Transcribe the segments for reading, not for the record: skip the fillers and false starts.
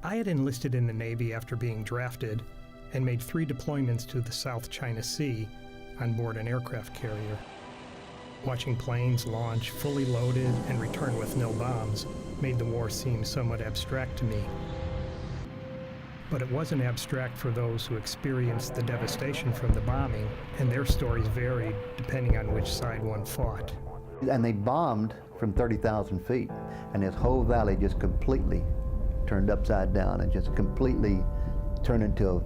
I had enlisted in the Navy after being drafted and made 3 deployments to the South China Sea on board an aircraft carrier. Watching planes launch fully loaded and return with no bombs made the war seem somewhat abstract to me. But it wasn't abstract for those who experienced the devastation from the bombing, and their stories varied depending on which side one fought. And they bombed from 30,000 feet, and this whole valley just completely turned upside down and just completely turned into a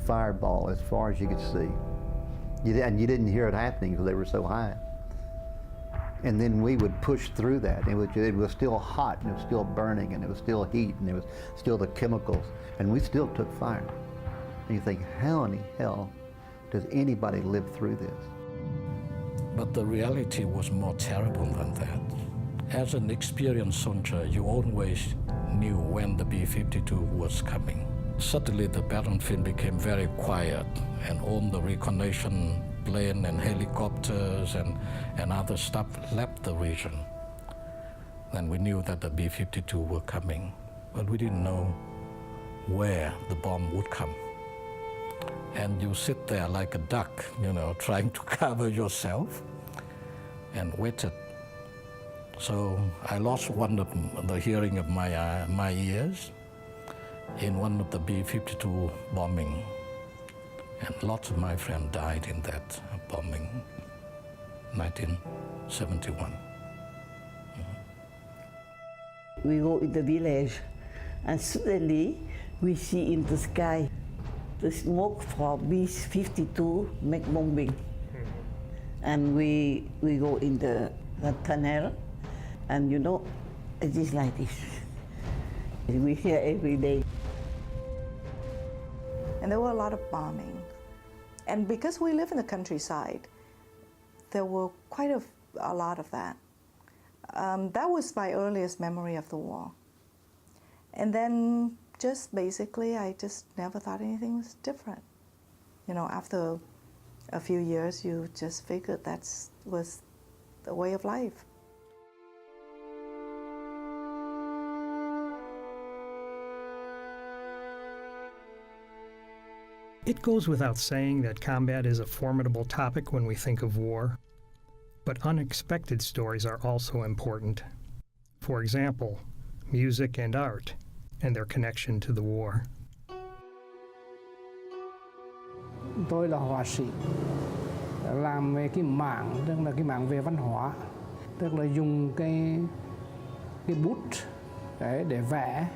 fireball as far as you could see. And you didn't hear it happening because they were so high. And then we would push through that. It was still hot, and it was still burning, and it was still heat, and it was still the chemicals, and we still took fire. And you think, how in the hell does anybody live through this? But the reality was more terrible than that. As an experienced soldier, you always knew when the B-52 was coming. Suddenly the battlefield became very quiet, and all the reconnaissance plane and helicopters and other stuff left the region. Then we knew that the B-52 were coming, but we didn't know where the bomb would come. And you sit there like a duck, trying to cover yourself and waited. So I lost one of the hearing of my ears in one of the B-52 bombing. And lots of my friends died in that bombing, 1971. We go in the village, and suddenly we see in the sky the smoke from B-52 make bombing. And we go in the tunnel, and it is like this. We hear every day. And there were a lot of bombing. And because we live in the countryside, there were quite a lot of that. That was my earliest memory of the war. And then just basically, I just never thought anything was different. After a few years, you just figured that was the way of life. It goes without saying that combat is a formidable topic when we think of war, but unexpected stories are also important. For example, music and art and their connection to the war. Tôi là họa sĩ, làm về cái mảng, tức là cái mảng về văn hóa, tức là dùng cái bút để vẽ